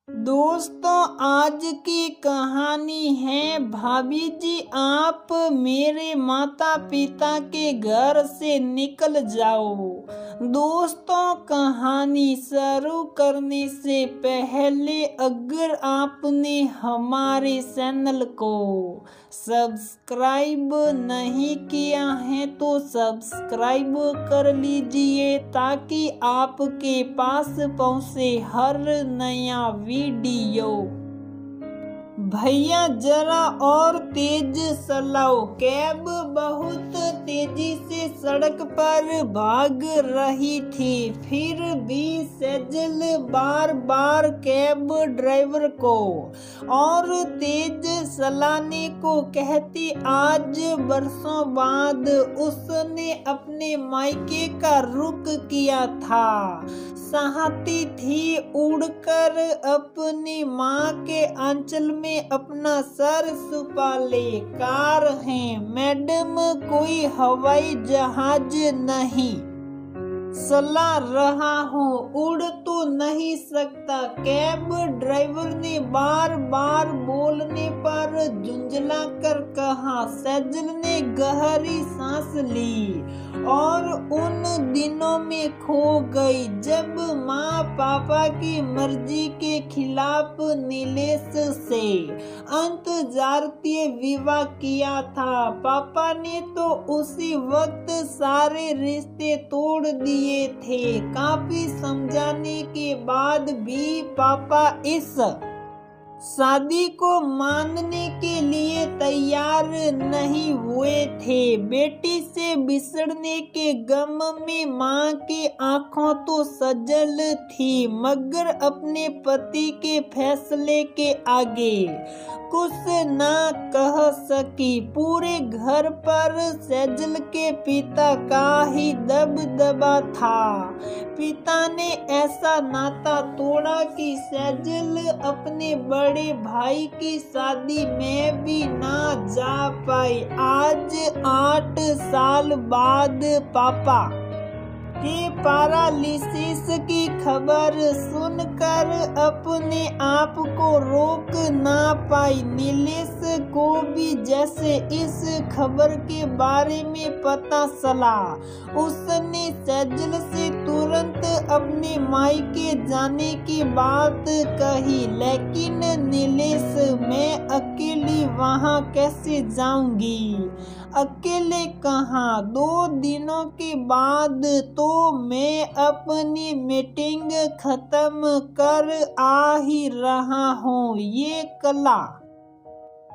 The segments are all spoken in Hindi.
दोस्तों, आज की कहानी है भाभी जी आप मेरे माता पिता के घर से निकल जाओ। दोस्तों, कहानी शुरू करने से पहले अगर आपने हमारे चैनल को सब्सक्राइब नहीं किया है तो सब्सक्राइब कर लीजिए ताकि आपके पास पहुंचे हर नया वीडियो। भैया जरा और तेज चलाओ। कैब बहुत तेजी से सड़क पर भाग रही थी, फिर भी सेजल बार बार कैब ड्राइवर को और तेज चलाने को कहती। आज बरसों बाद उसने अपने मायके का रुख किया था। चाहती थी उड़कर अपनी माँ के आंचल में अपना सर छुपा ले। कार है मैडम, कोई हवाई जहाज नहीं। चला रहा हूँ, उड़ तो नहीं सकता। कैब ड्राइवर ने बार बार बोलने पर झुंझला कर कहा। सेजल ने गहरी सांस ली और उन दिनों में खो गई जब माँ पापा की मर्जी के खिलाफ नीलेश से अंतर्जातीय विवाह किया था। पापा ने तो उसी वक्त सारे रिश्ते तोड़ दिए थे। काफी समझाने के बाद भी पापा इस शादी को मानने के लिए तैयार नहीं हुए थे। बेटी से बिछड़ने के गम में माँ की आंखों तो सजल थी, मगर अपने पति के फैसले के आगे कुछ ना कह सकी। पूरे घर पर सेजल के पिता का ही दबदबा था। पिता ने ऐसा नाता तोड़ा कि सेजल अपने बड़े भाई की शादी में भी ना जा पाई। आज 8 साल बाद पापा के पैरालिसिस की खबर सुनकर अपने आप को रोक ना पाई। नीलेश को भी जैसे इस खबर के बारे में पता चला, उसने सेजल से तुरंत अपने मायके जाने की बात कही। लेकिन नीलेश, मैं अकेली वहाँ कैसे जाऊंगी? अकेले कहाँ? 2 दिनों के बाद तो मैं अपनी मीटिंग खत्म कर आ ही रहा हूँ। ये कला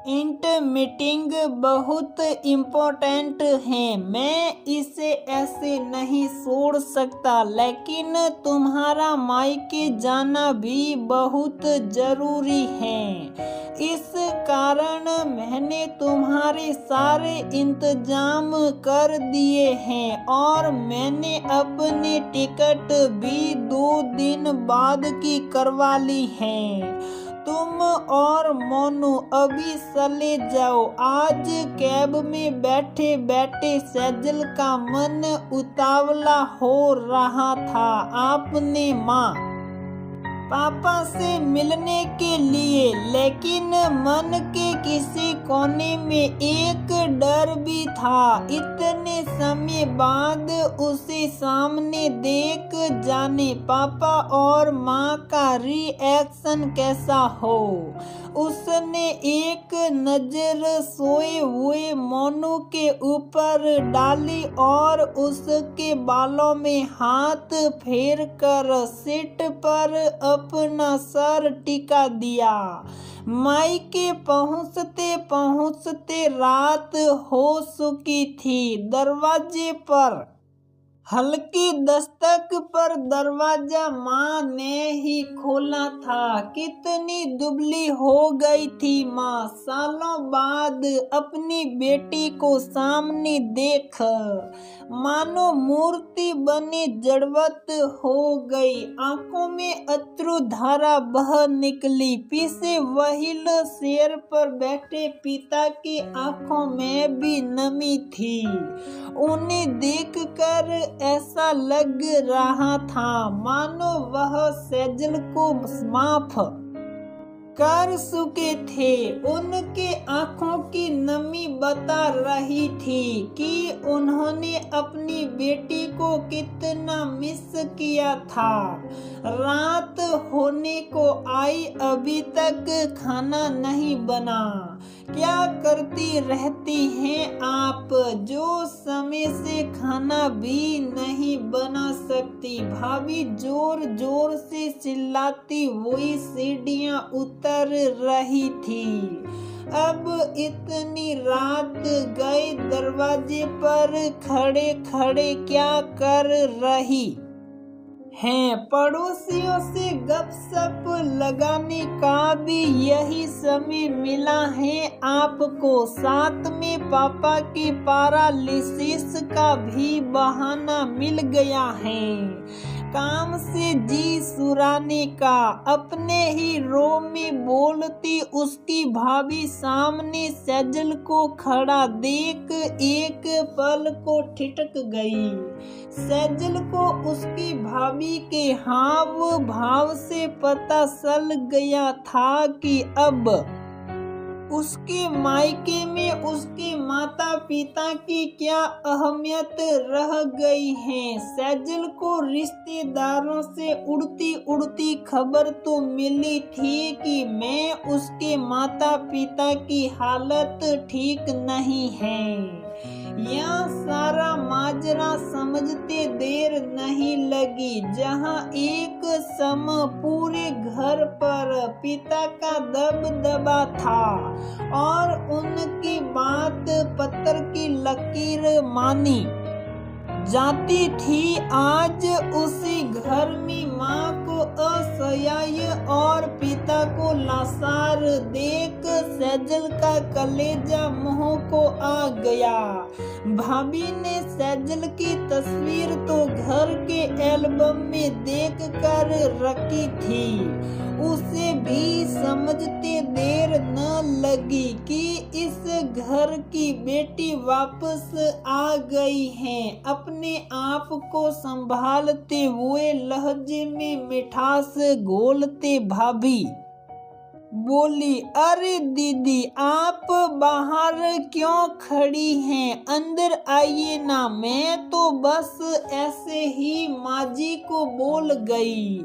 इंट मीटिंग बहुत इम्पोर्टेंट है, मैं इसे ऐसे नहीं छोड़ सकता। लेकिन तुम्हारा मायके जाना भी बहुत जरूरी है। इस कारण मैंने तुम्हारे सारे इंतजाम कर दिए हैं और मैंने अपनी टिकट भी 2 दिन बाद की करवा ली है। तुम और मोनू अभी चले जाओ। आज कैब में बैठे बैठे सेजल का मन उतावला हो रहा था। आपने माँ पापा से मिलने के लिए, लेकिन मन के किसी कोने में एक डर भी था। इतने समय बाद उसे सामने देख जाने पापा और माँ का रिएक्शन कैसा हो। उसने एक नजर सोए हुए मोनू के ऊपर डाली और उसके बालों में हाथ फेर कर सीट पर अपना सर टिका दिया। मायके पहुँचते पहुँचते रात हो चुकी थी। दरवाजे पर हल्की दस्तक पर दरवाजा माँ ने ही खोला था। कितनी दुबली हो गई थी माँ, सालों बाद अपनी बेटी को सामने देख मानो मूर्ति बनी जड़वत हो गई। आंखों में अश्रुधारा बह निकली। पीछे व्हील चेयर पर बैठे पिता की आंखों में भी नमी थी। उन्हें देखकर ऐसा लग रहा था मानो वह सेजल को माफ कर चुके थे। उनके आंखों की नमी बता रही थी कि उन्होंने अपनी बेटी को कितना मिस किया था। रात होने को आई, अभी तक खाना नहीं बना। क्या करती रहती हैं आप, जो समय से खाना भी नहीं बना सकती। भाभी जोर जोर से चिल्लाती हुई सीढ़ियां उतर रही थी। अब इतनी रात गए, दरवाजे पर खड़े खड़े क्या कर रही हैं। पड़ोसियों से गपशप लगाने का भी यही समय मिला है आपको। साथ में पापा के पैरालिसिस का भी बहाना मिल गया है। काम से जी सुराने का। अपने ही रो में बोलती उसकी भाभी सामने सैजल को खड़ा देख एक पल को ठिठक गई। सैजल को उसकी भाभी के हाव भाव से पता चल गया था कि अब उसके मायके में उसके माता पिता की क्या अहमियत रह गई है। सैजल को रिश्तेदारों से उड़ती उड़ती खबर तो मिली थी कि मैं उसके माता पिता की हालत ठीक नहीं है। यह सारा माजरा समझते देर नहीं लगी। जहां एक समय पूरे घर पर पिता का दबदबा था और उनकी बात पत्थर की लकीर मानी जाती थी, आज उसी घर में माँ को असहाय और पिता को लाचार देख सैजल का कलेजा मुंह को आ गया। भाभी ने सैजल की तस्वीर तो घर के एल्बम में देख कर रखी थी। उसे भी समझते देर न लगी कि इस घर की बेटी वापस आ गई है। अपने आप को संभालते हुए लहजे में मिठास घोलते भाभी बोली, अरे दीदी आप बाहर क्यों खड़ी हैं, अंदर आइए ना। मैं तो बस ऐसे ही माजी को बोल गई।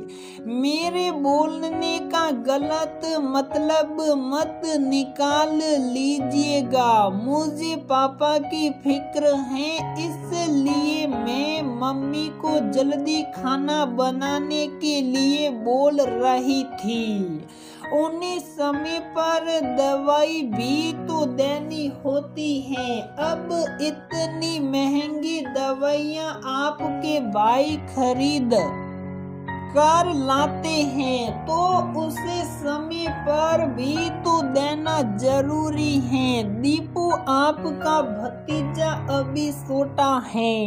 मेरे बोलने का गलत मतलब मत निकाल लीजिएगा। मुझे पापा की फिक्र है, इसलिए मैं मम्मी को जल्दी खाना बनाने के लिए बोल रही थी। उन्हीं समय पर दवाई भी तो देनी होती है। अब इतनी महंगी दवाइयाँ आपके भाई खरीद कर लाते हैं तो उसे समय पर भी तो देना जरूरी है। दीपू आपका भतीजा अभी छोटा है,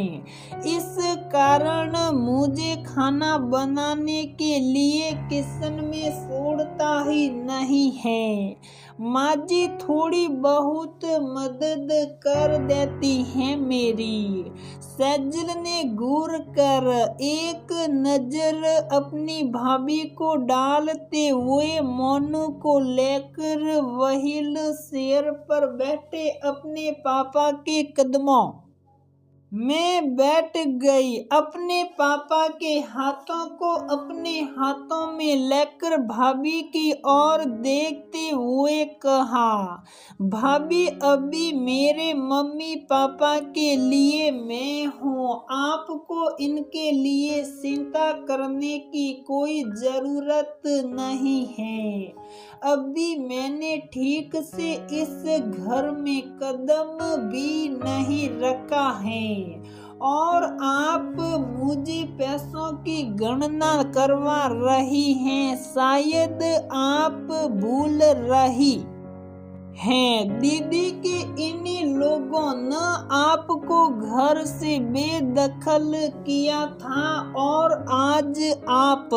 इस कारण मुझे खाना बनाने के लिए किचन में छोड़ता ही नहीं है। माजी थोड़ी बहुत मदद कर देती है मेरी। सैजल ने घूर कर एक नजर अपनी भाभी को डालते हुए मोनू को लेकर व्हील चेयर पर बैठे अपने पापा के कदमों में बैठ गई। अपने पापा के हाथों को अपने हाथों में लेकर भाभी की ओर देखते हुए कहा, भाभी अभी मेरे मम्मी पापा के लिए मैं हूँ, आपको इनके लिए चिंता करने की कोई जरूरत नहीं है। अभी मैंने ठीक से इस घर में कदम भी नहीं रखा है और आप मुझे पैसों की गणना करवा रही हैं। शायद आप भूल रही हैं दीदी के इन्हीं लोगों ने आपको घर से बेदखल किया था और आज आप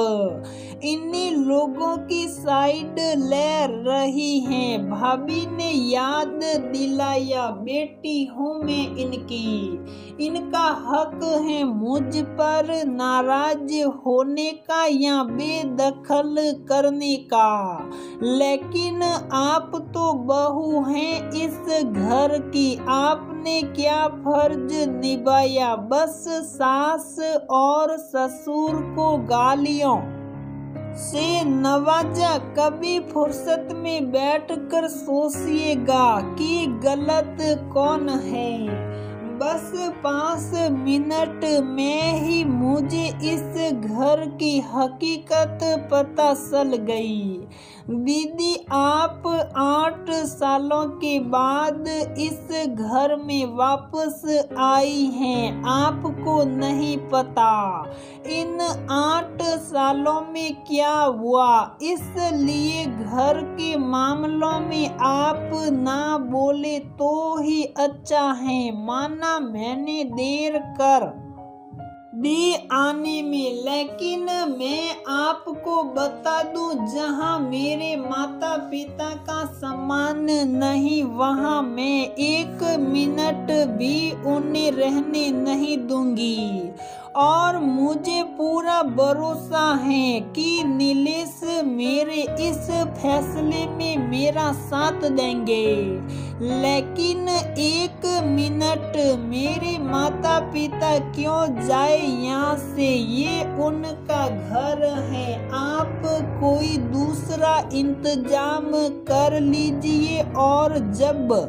इन्हीं लोगों की साइड ले रही हैं। भाभी ने याद दिलाया, बेटी हूँ मैं इनकी, इनका हक है मुझ पर नाराज होने का या बेदखल करने का। लेकिन आप तो बहू हैं इस घर की, आपने क्या फर्ज निभाया? बस सास और ससुर को गालियों से नवाजा। कभी फुर्सत में बैठकर सोचिएगा कि गलत कौन है। बस 5 मिनट में ही मुझे इस घर की हकीकत पता चल गई। दीदी, आप 8 सालों के बाद इस घर में वापस आई हैं। आपको नहीं पता इन 8 सालों में क्या हुआ, इसलिए घर के मामलों में आप ना बोले तो ही अच्छा है। माना मैंने देर कर दी आने में, लेकिन मैं आपको बता दूं, जहां मेरे माता पिता का सम्मान नहीं वहां मैं 1 मिनट भी उन्हें रहने नहीं दूंगी। और मुझे पूरा भरोसा है कि नीलेश मेरे इस फैसले में मेरा साथ देंगे। लेकिन 1 मिनट, मेरे माता पिता क्यों जाए यहाँ से? ये उनका घर है। आप कोई दूसरा इंतजाम कर लीजिए और जब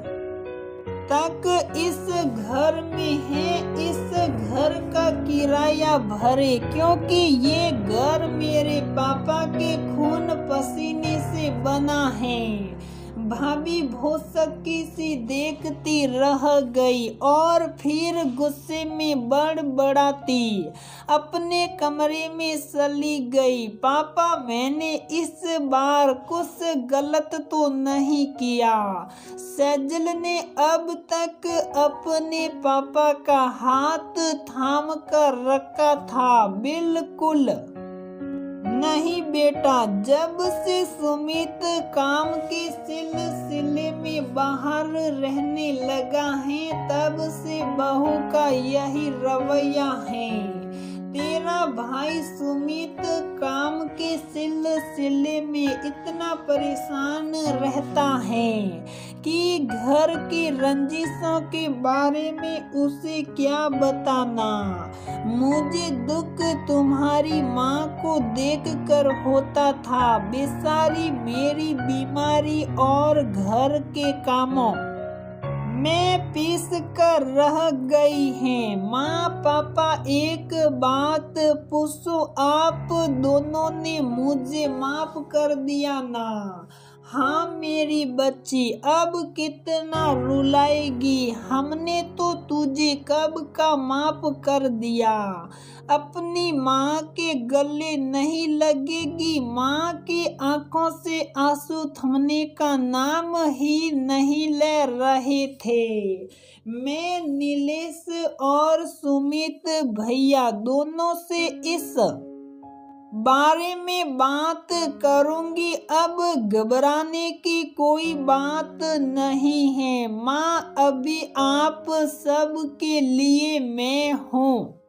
तक इस घर में है इस घर का किराया भरे, क्योंकि ये घर मेरे पापा के खून पसीने से बना है। भाभी भौसक्की सी देखती रह गई और फिर गुस्से में बड़बड़ाती अपने कमरे में चली गई। पापा, मैंने इस बार कुछ गलत तो नहीं किया? सेजल ने अब तक अपने पापा का हाथ थाम कर रखा था। बिल्कुल नहीं बेटा, जब से सुमित काम के सिलसिले में बाहर रहने लगा है तब से बहू का यही रवैया है। तेरा भाई सुमित काम के सिलसिले में इतना परेशान रहता है कि घर की रंजिशों के बारे में उसे क्या बताना। मुझे दुख तुम्हारी माँ को देखकर होता था। बेचारी मेरी बीमारी और घर के कामों में पीस कर रह गई हैं। माँ पापा, एक बात पूछो, आप दोनों ने मुझे माफ कर दिया ना? हाँ मेरी बच्ची, अब कितना रुलाएगी? हमने तो तुझे कब का माफ कर दिया। अपनी माँ के गले नहीं लगेगी। माँ की आंखों से आंसू थमने का नाम ही नहीं ले रहे थे। मैं नीलेश और सुमित भैया दोनों से इस बारे में बात करूंगी। अब घबराने की कोई बात नहीं है। माँ, अभी आप सब के लिए मैं हूँ।